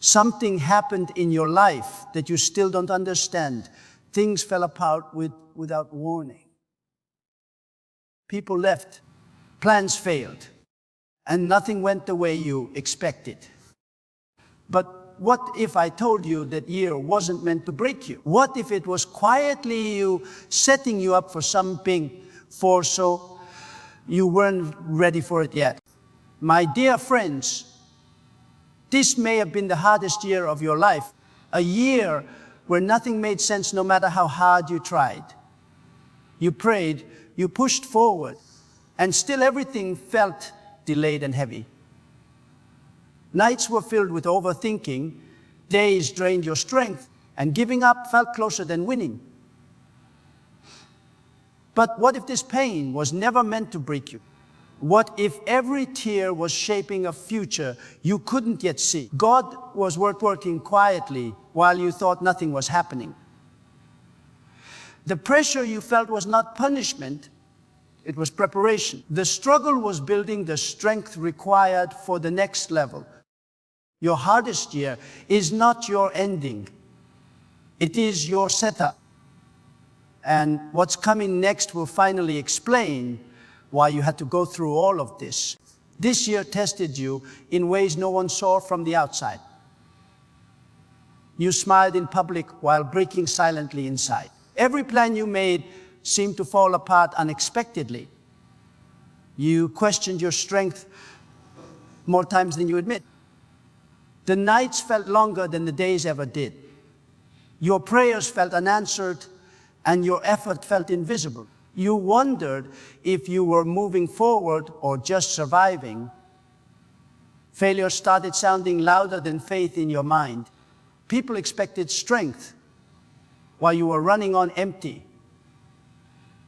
Something happened in your life that you still don't understand. Things fell apart without warning. People left, plans failed, and nothing went the way you expected. But what if I told you that year wasn't meant to break you? What if it was quietly setting you up for something, so you weren't ready for it yet? My dear friends, this may have been the hardest year of your life, a year where nothing made sense no matter how hard you tried. You prayed, you pushed forward, and still everything felt delayed and heavy. Nights were filled with overthinking, days drained your strength, and giving up felt closer than winning. But what if this pain was never meant to break you? What if every tear was shaping a future you couldn't yet see? God was working quietly while you thought nothing was happening. The pressure you felt was not punishment, it was preparation. The struggle was building the strength required for the next level. Your hardest year is not your ending, it is your setup. And what's coming next will finally explain why you had to go through all of this. This year tested you in ways no one saw from the outside. You smiled in public while breaking silently inside. Every plan you made seemed to fall apart unexpectedly. You questioned your strength more times than you admit. The nights felt longer than the days ever did. Your prayers felt unanswered, and your effort felt invisible. You wondered if you were moving forward or just surviving. Failure started sounding louder than faith in your mind. People expected strength while you were running on empty.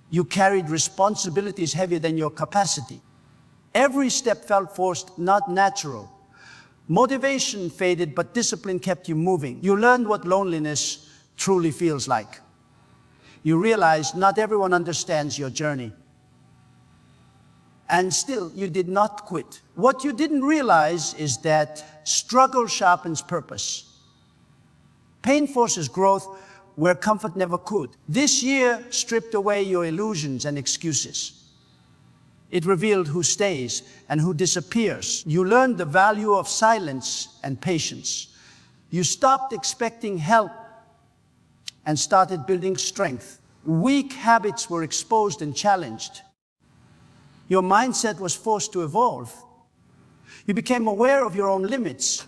You carried responsibilities heavier than your capacity. Every step felt forced, not natural. Motivation faded, but discipline kept you moving. You learned what loneliness truly feels like. You realized not everyone understands your journey. And still, you did not quit. What you didn't realize is that struggle sharpens purpose. Pain forces growth where comfort never could. This year stripped away your illusions and excuses. It revealed who stays and who disappears. You learned the value of silence and patience. You stopped expecting help and started building strength. Weak habits were exposed and challenged. Your mindset was forced to evolve. You became aware of your own limits,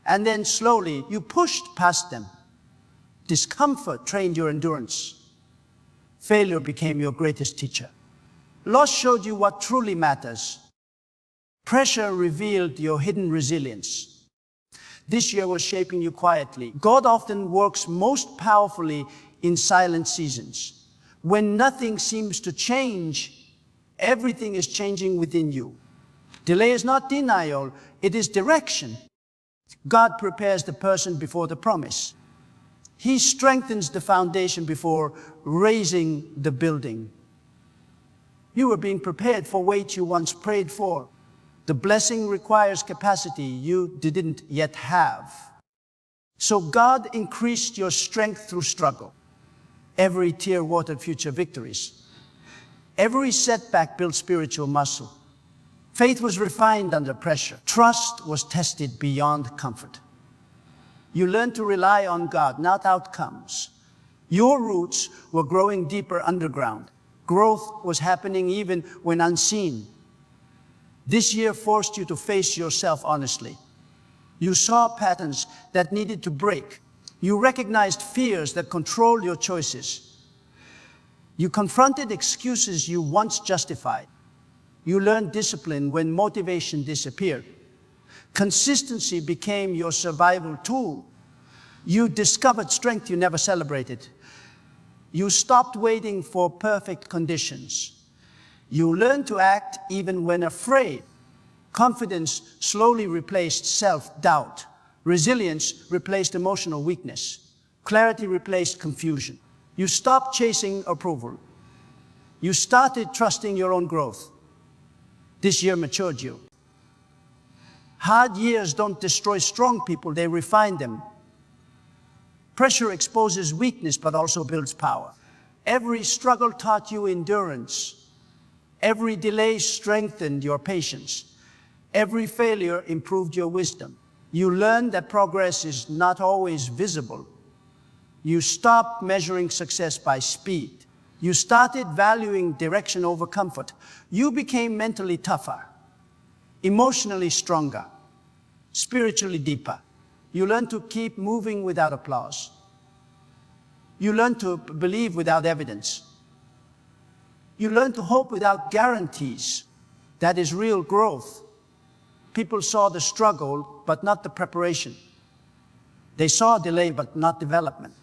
and then slowly you pushed past them. Discomfort trained your endurance. Failure became your greatest teacher. Loss showed you what truly matters. Pressure revealed your hidden resilience. This year was shaping you quietly. God often works most powerfully in silent seasons. When nothing seems to change, everything is changing within you. Delay is not denial, it is direction. God prepares the person before the promise. He strengthens the foundation before raising the building. You were being prepared for weight you once prayed for. The blessing requires capacity you didn't yet have. So God increased your strength through struggle. Every tear watered future victories. Every setback built spiritual muscle. Faith was refined under pressure. Trust was tested beyond comfort. You learned to rely on God, not outcomes. Your roots were growing deeper underground. Growth was happening even when unseen. This year forced you to face yourself honestly. You saw patterns that needed to break. You recognized fears that controlled your choices. You confronted excuses you once justified. You learned discipline when motivation disappeared. Consistency became your survival tool. You discovered strength you never celebrated. You stopped waiting for perfect conditions. You learned to act even when afraid. Confidence slowly replaced self-doubt. Resilience replaced emotional weakness. Clarity replaced confusion. You stopped chasing approval. You started trusting your own growth. This year matured you. Hard years don't destroy strong people, they refine them. Pressure exposes weakness, but also builds power. Every struggle taught you endurance. Every delay strengthened your patience. Every failure improved your wisdom. You learned that progress is not always visible. You stopped measuring success by speed. You started valuing direction over comfort. You became mentally tougher, emotionally stronger, spiritually deeper. You learned to keep moving without applause. You learned to believe without evidence. You learned to hope without guarantees. That is real growth. People saw the struggle, but not the preparation. They saw delay, but not development.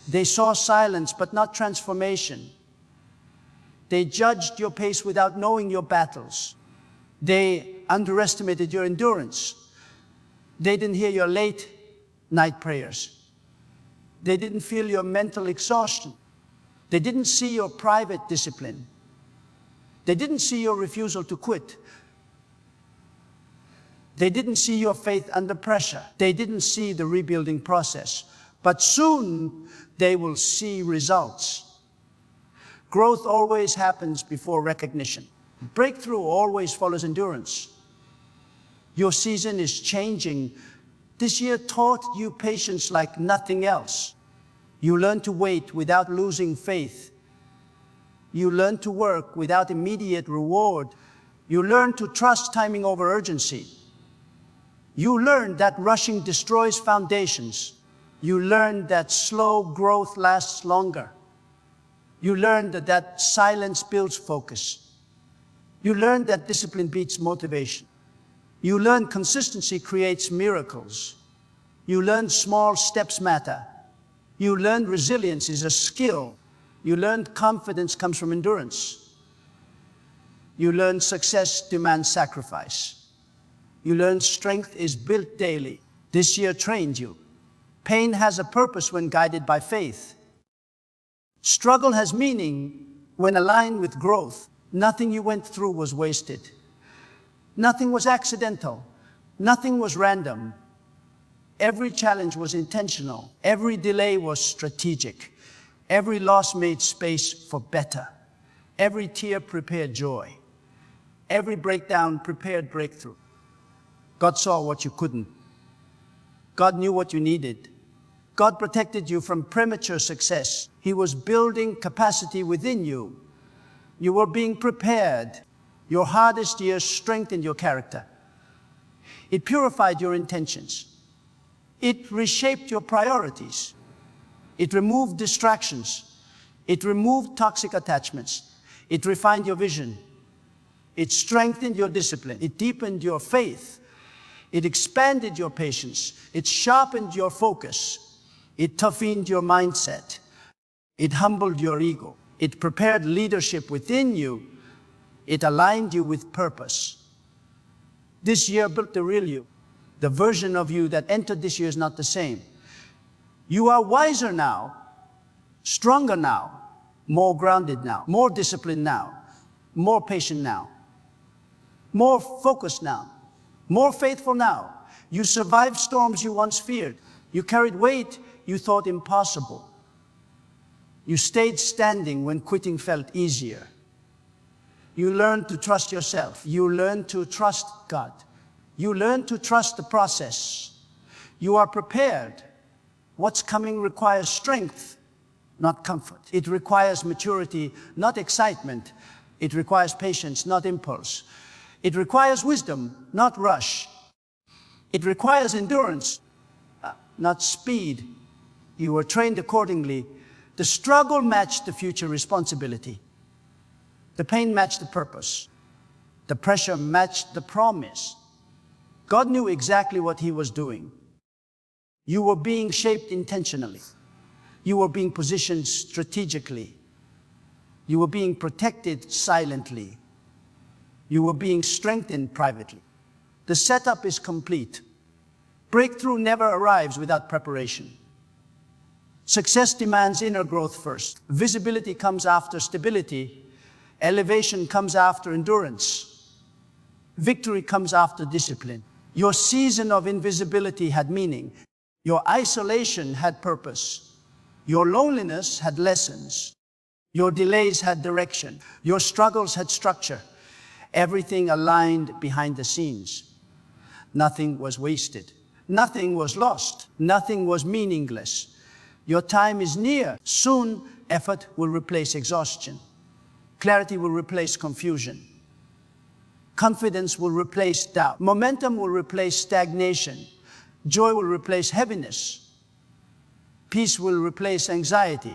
They saw silence, but not transformation. They judged your pace without knowing your battles. They underestimated your endurance. They didn't hear your late night prayers. They didn't feel your mental exhaustion. They didn't see your private discipline. They didn't see your refusal to quit. They didn't see your faith under pressure. They didn't see the rebuilding process. But soon they will see results. Growth always happens before recognition. Breakthrough always follows endurance. Your season is changing. This year taught you patience like nothing else. You learned to wait without losing faith. You learned to work without immediate reward. You learned to trust timing over urgency. You learned that rushing destroys foundations. You learned that slow growth lasts longer. You learned that silence builds focus. You learned that discipline beats motivation. You learned consistency creates miracles. You learned small steps matter. You learned resilience is a skill. You learned confidence comes from endurance. You learned success demands sacrifice. You learned strength is built daily. This year trained you. Pain has a purpose when guided by faith. Struggle has meaning when aligned with growth. Nothing you went through was wasted. Nothing was accidental. Nothing was random. Every challenge was intentional. Every delay was strategic. Every loss made space for better. Every tear prepared joy. Every breakdown prepared breakthrough. God saw what you couldn't. God knew what you needed. God protected you from premature success. He was building capacity within you. You were being prepared. Your hardest years strengthened your character. It purified your intentions. It reshaped your priorities. It removed distractions. It removed toxic attachments. It refined your vision. It strengthened your discipline. It deepened your faith. It expanded your patience. It sharpened your focus. It toughened your mindset. It humbled your ego. It prepared leadership within you. It aligned you with purpose. This year built the real you. The version of you that entered this year is not the same. You are wiser now, stronger now, more grounded now, more disciplined now, more patient now, more focused now, more faithful now. You survived storms you once feared. You carried weight you thought impossible. You stayed standing when quitting felt easier. You learned to trust yourself. You learned to trust God. You learned to trust the process. You are prepared. What's coming requires strength, not comfort. It requires maturity, not excitement. It requires patience, not impulse. It requires wisdom, not rush. It requires endurance, not speed. You were trained accordingly. The struggle matched the future responsibility. The pain matched the purpose. The pressure matched the promise. God knew exactly what He was doing. You were being shaped intentionally. You were being positioned strategically. You were being protected silently. You were being strengthened privately. The setup is complete. Breakthrough never arrives without preparation. Success demands inner growth first. Visibility comes after stability. Elevation comes after endurance. Victory comes after discipline. Your season of invisibility had meaning. Your isolation had purpose. Your loneliness had lessons. Your delays had direction. Your struggles had structure. Everything aligned behind the scenes. Nothing was wasted. Nothing was lost. Nothing was meaningless. Your time is near. Soon, effort will replace exhaustion. Clarity will replace confusion. Confidence will replace doubt. Momentum will replace stagnation. Joy will replace heaviness. Peace will replace anxiety.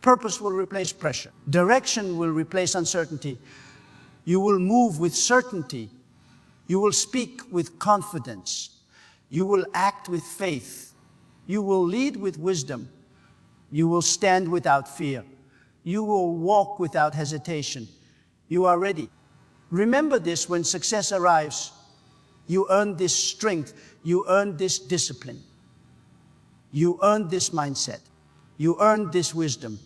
Purpose will replace pressure. Direction will replace uncertainty. You will move with certainty. You will speak with confidence. You will act with faith. You will lead with wisdom. You will stand without fear. You will walk without hesitation. You are ready. Remember this when success arrives. You earned this strength. You earned this discipline. You earned this mindset. You earned this wisdom.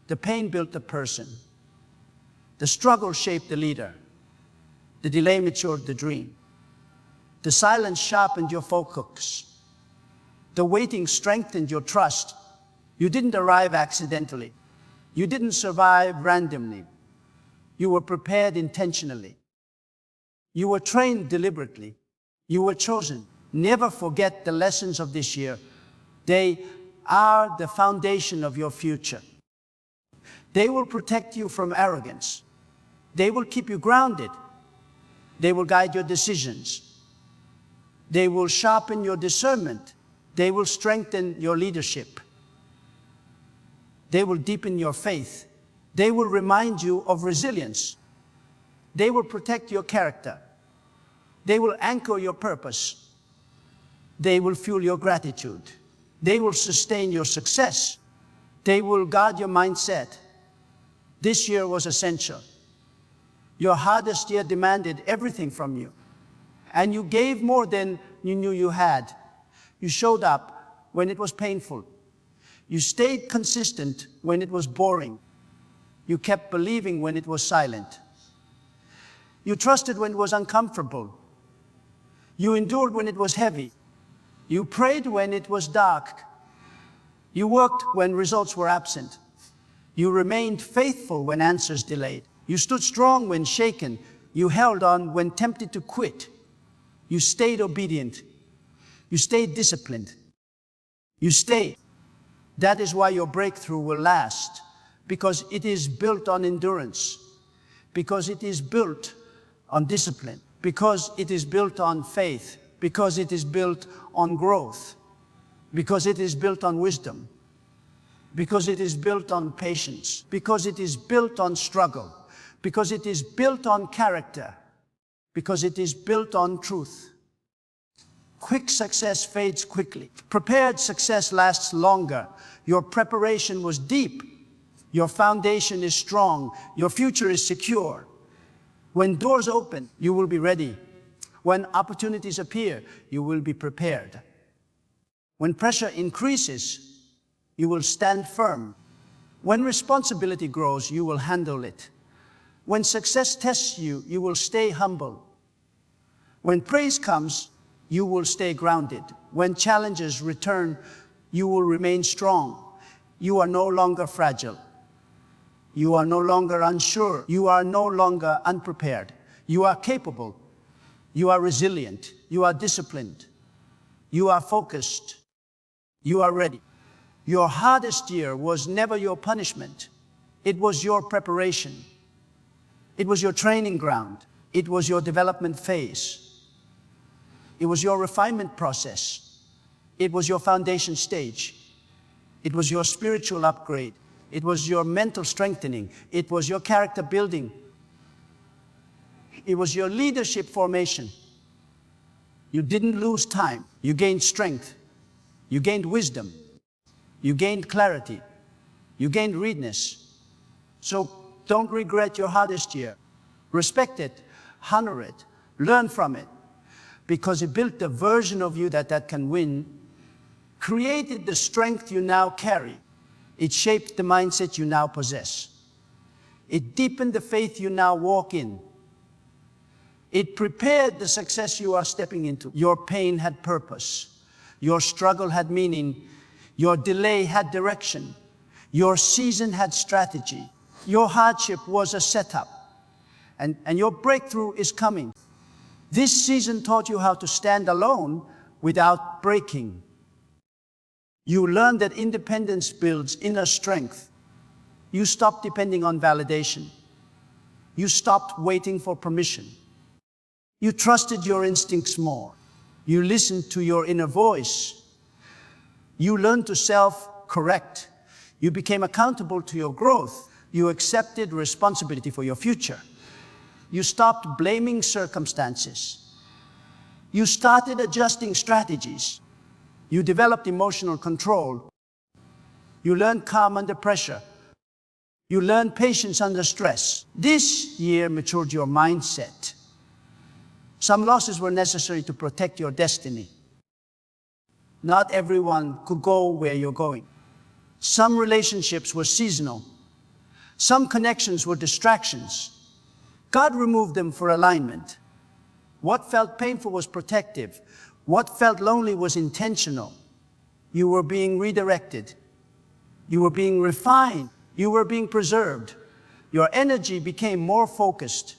The pain built the person. The struggle shaped the leader. The delay matured the dream. The silence sharpened your focus. The waiting strengthened your trust. You didn't arrive accidentally. You didn't survive randomly. You were prepared intentionally. You were trained deliberately. You were chosen. Never forget the lessons of this year. They are the foundation of your future. They will protect you from arrogance. They will keep you grounded. They will guide your decisions. They will sharpen your discernment. They will strengthen your leadership. They will deepen your faith. They will remind you of resilience. They will protect your character. They will anchor your purpose. They will fuel your gratitude. They will sustain your success. They will guard your mindset. This year was essential. Your hardest year demanded everything from you. And you gave more than you knew you had. You showed up when it was painful. You stayed consistent when it was boring. You kept believing when it was silent. You trusted when it was uncomfortable. You endured when it was heavy. You prayed when it was dark. You worked when results were absent. You remained faithful when answers delayed. You stood strong when shaken. You held on when tempted to quit. You stayed obedient. You stayed disciplined. You stayed. That is why your breakthrough will last, because it is built on endurance, because it is built on discipline, because it is built on faith, because it is built on growth, because it is built on wisdom, because it is built on patience, because it is built on struggle, because it is built on character, because it is built on truth. Quick success fades quickly. Prepared success lasts longer. Your preparation was deep. Your foundation is strong. Your future is secure. When doors open, you will be ready. When opportunities appear, you will be prepared. When pressure increases, you will stand firm. When responsibility grows, you will handle it. When success tests you, you will stay humble. When praise comes, you will stay grounded. When challenges return, you will remain strong. You are no longer fragile. You are no longer unsure. You are no longer unprepared. You are capable. You are resilient. You are disciplined. You are focused. You are ready. Your hardest year was never your punishment. It was your preparation. It was your training ground. It was your development phase. It was your refinement process. It was your foundation stage. It was your spiritual upgrade. It was your mental strengthening. It was your character building. It was your leadership formation. You didn't lose time. You gained strength. You gained wisdom. You gained clarity. You gained readiness. So don't regret your hardest year. Respect it. Honor it. Learn from it. Because it built the version of you that can win, created the strength you now carry. It shaped the mindset you now possess. It deepened the faith you now walk in. It prepared the success you are stepping into. Your pain had purpose. Your struggle had meaning. Your delay had direction. Your season had strategy. Your hardship was a setup. And your breakthrough is coming. This season taught you how to stand alone without breaking. You learned that independence builds inner strength. You stopped depending on validation. You stopped waiting for permission. You trusted your instincts more. You listened to your inner voice. You learned to self-correct. You became accountable to your growth. You accepted responsibility for your future. You stopped blaming circumstances. You started adjusting strategies. You developed emotional control. You learned calm under pressure. You learned patience under stress. This year matured your mindset. Some losses were necessary to protect your destiny. Not everyone could go where you're going. Some relationships were seasonal. Some connections were distractions. God removed them for alignment. What felt painful was protective. What felt lonely was intentional. You were being redirected. You were being refined. You were being preserved. Your energy became more focused.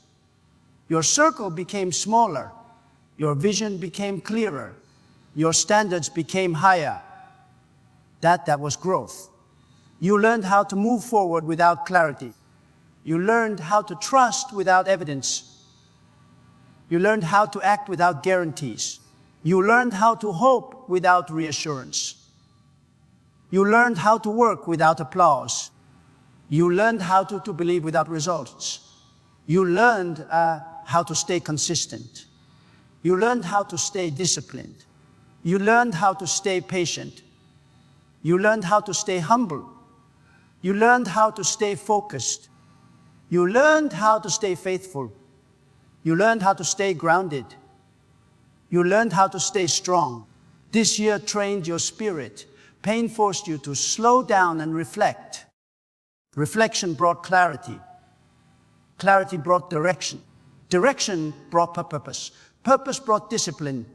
Your circle became smaller. Your vision became clearer. Your standards became higher. That was growth. You learned how to move forward without clarity. You learned how to trust without evidence. You learned how to act without guarantees. You learned how to hope without reassurance. You learned how to work without applause. You learned how to believe without results. You learned how to stay consistent. You learned how to stay disciplined. You learned how to stay patient. You learned how to stay humble. You learned how to stay focused. You learned how to stay faithful. You learned how to stay grounded. You learned how to stay strong. This year trained your spirit. Pain forced you to slow down and reflect. Reflection brought clarity. Clarity brought direction. Direction brought purpose. Purpose brought discipline.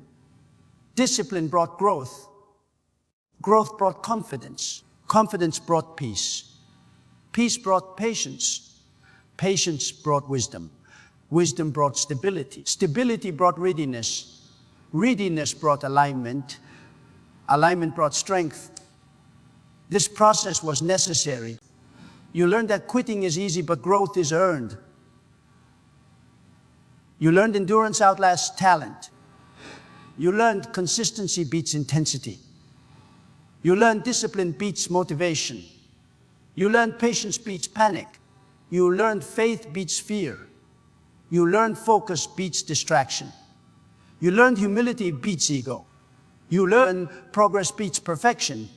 Discipline brought growth. Growth brought confidence. Confidence brought peace. Peace brought patience. Patience brought wisdom. Wisdom brought stability. Stability brought readiness. Readiness brought alignment. Alignment brought strength. This process was necessary. You learned that quitting is easy, but growth is earned. You learned endurance outlasts talent. You learned consistency beats intensity. You learned discipline beats motivation. You learned patience beats panic. You learned faith beats fear. You learned focus beats distraction. You learned humility beats ego. You learned progress beats perfection.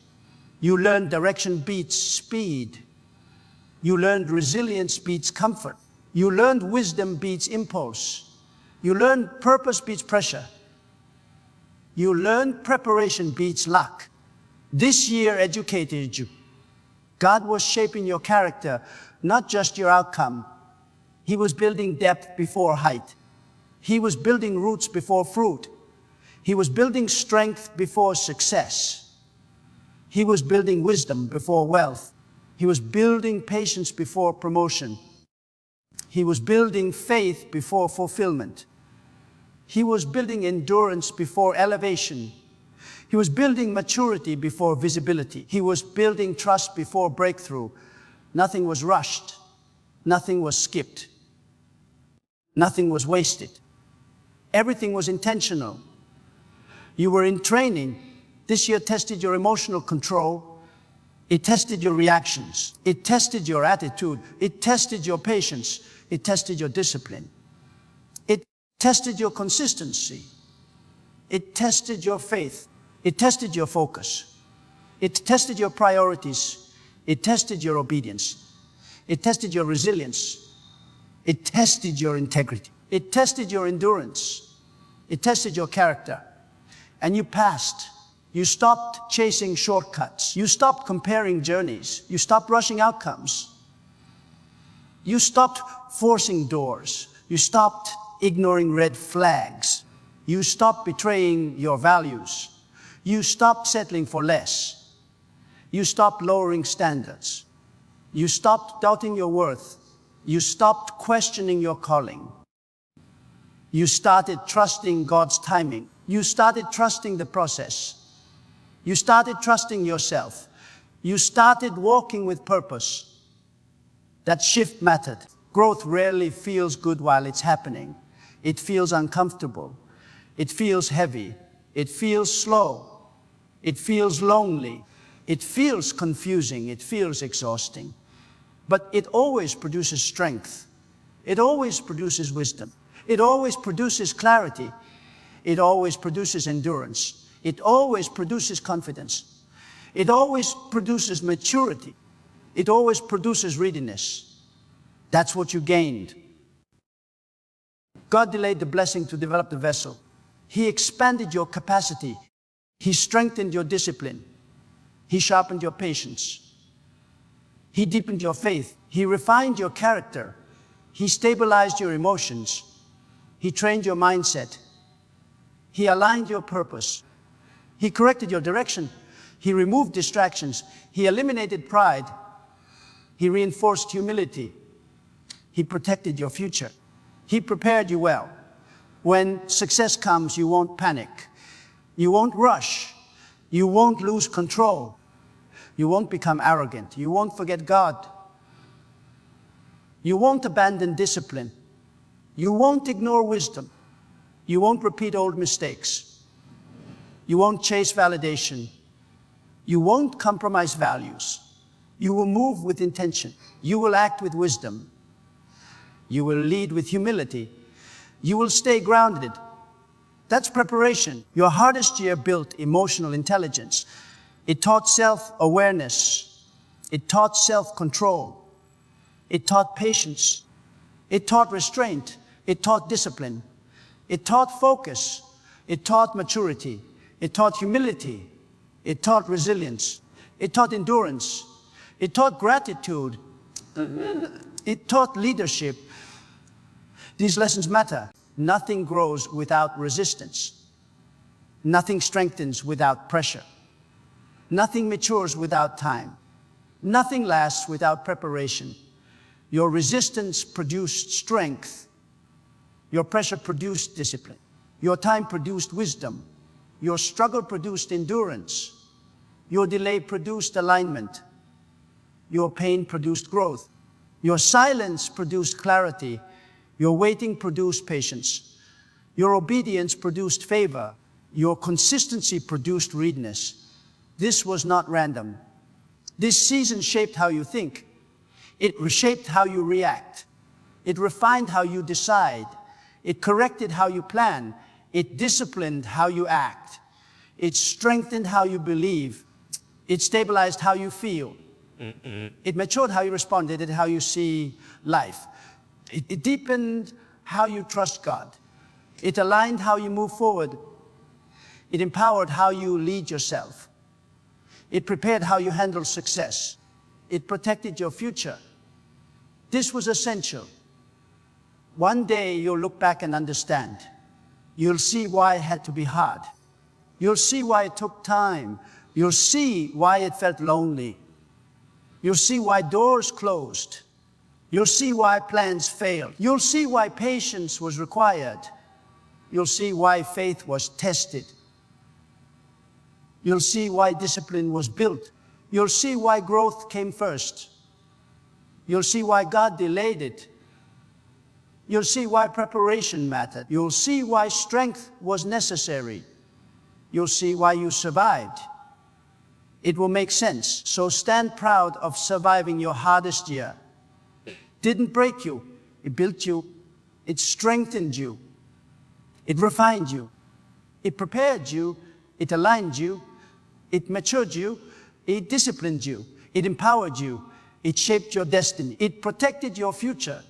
You learned direction beats speed. You learned resilience beats comfort. You learned wisdom beats impulse. You learned purpose beats pressure. You learned preparation beats luck. This year educated you. God was shaping your character, not just your outcome. He was building depth before height. He was building roots before fruit. He was building strength before success. He was building wisdom before wealth. He was building patience before promotion. He was building faith before fulfillment. He was building endurance before elevation. He was building maturity before visibility. He was building trust before breakthrough. Nothing was rushed. Nothing was skipped. Nothing was wasted. Everything was intentional. You were in training. This year tested your emotional control. It tested your reactions. It tested your attitude. It tested your patience. It tested your discipline. It tested your consistency. It tested your faith. It tested your focus. It tested your priorities. It tested your obedience. It tested your resilience. It tested your integrity. It tested your endurance. It tested your character. And you passed. You stopped chasing shortcuts. You stopped comparing journeys. You stopped rushing outcomes. You stopped forcing doors. You stopped ignoring red flags. You stopped betraying your values. You stopped settling for less. You stopped lowering standards. You stopped doubting your worth. You stopped questioning your calling. You started trusting God's timing. You started trusting the process. You started trusting yourself. You started walking with purpose. That shift mattered. Growth rarely feels good while it's happening. It feels uncomfortable. It feels heavy. It feels slow. It feels lonely. It feels confusing. It feels exhausting. But it always produces strength. It always produces wisdom. It always produces clarity. It always produces endurance. It always produces confidence. It always produces maturity. It always produces readiness. That's what you gained. God delayed the blessing to develop the vessel. He expanded your capacity. He strengthened your discipline. He sharpened your patience. He deepened your faith. He refined your character. He stabilized your emotions. He trained your mindset. He aligned your purpose. He corrected your direction. He removed distractions. He eliminated pride. He reinforced humility. He protected your future. He prepared you well. When success comes, you won't panic. You won't rush. You won't lose control. You won't become arrogant. You won't forget God. You won't abandon discipline. You won't ignore wisdom. You won't repeat old mistakes. You won't chase validation. You won't compromise values. You will move with intention. You will act with wisdom. You will lead with humility. You will stay grounded. That's preparation. Your hardest year built emotional intelligence. It taught self-awareness. It taught self-control. It taught patience. It taught restraint. It taught discipline. It taught focus. It taught maturity. It taught humility. It taught resilience. It taught endurance. It taught gratitude. It taught leadership. These lessons matter. Nothing grows without resistance. Nothing strengthens without pressure. Nothing matures without time. Nothing lasts without preparation. Your resistance produced strength. Your pressure produced discipline. Your time produced wisdom. Your struggle produced endurance. Your delay produced alignment. Your pain produced growth. Your silence produced clarity. Your waiting produced patience. Your obedience produced favor. Your consistency produced readiness. This was not random. This season shaped how you think. It reshaped how you react. It refined how you decide. It corrected how you plan. It disciplined how you act. It strengthened how you believe. It stabilized how you feel. It matured how you responded and how you see life. It deepened how you trust God. It aligned how you move forward. It empowered how you lead yourself. It prepared how you handle success. It protected your future. This was essential. One day you'll look back and understand. You'll see why it had to be hard. You'll see why it took time. You'll see why it felt lonely. You'll see why doors closed. You'll see why plans failed. You'll see why patience was required. You'll see why faith was tested. You'll see why discipline was built. You'll see why growth came first. You'll see why God delayed it. You'll see why preparation mattered. You'll see why strength was necessary. You'll see why you survived. It will make sense. So stand proud of surviving your hardest year. It didn't break you. It built you. It strengthened you. It refined you. It prepared you. It aligned you. It matured you. It disciplined you. It empowered you. It shaped your destiny. It protected your future.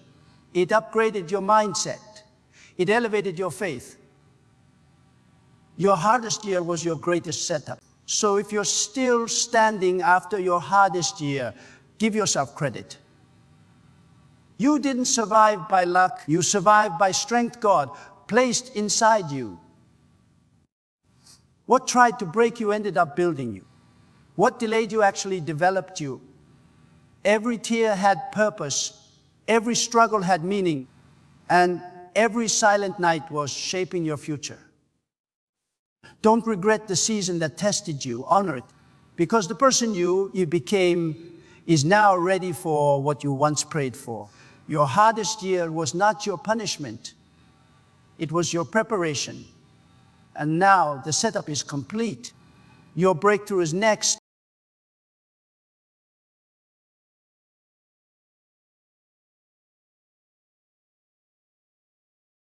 It upgraded your mindset. It elevated your faith. Your hardest year was your greatest setup. So if you're still standing after your hardest year, give yourself credit. You didn't survive by luck. You survived by strength God placed inside you. What tried to break you ended up building you. What delayed you actually developed you. Every tear had purpose. Every struggle had meaning. And every silent night was shaping your future. Don't regret the season that tested you. Honor it. Because the person you became is now ready for what you once prayed for. Your hardest year was not your punishment. It was your preparation. And now the setup is complete. Your breakthrough is next.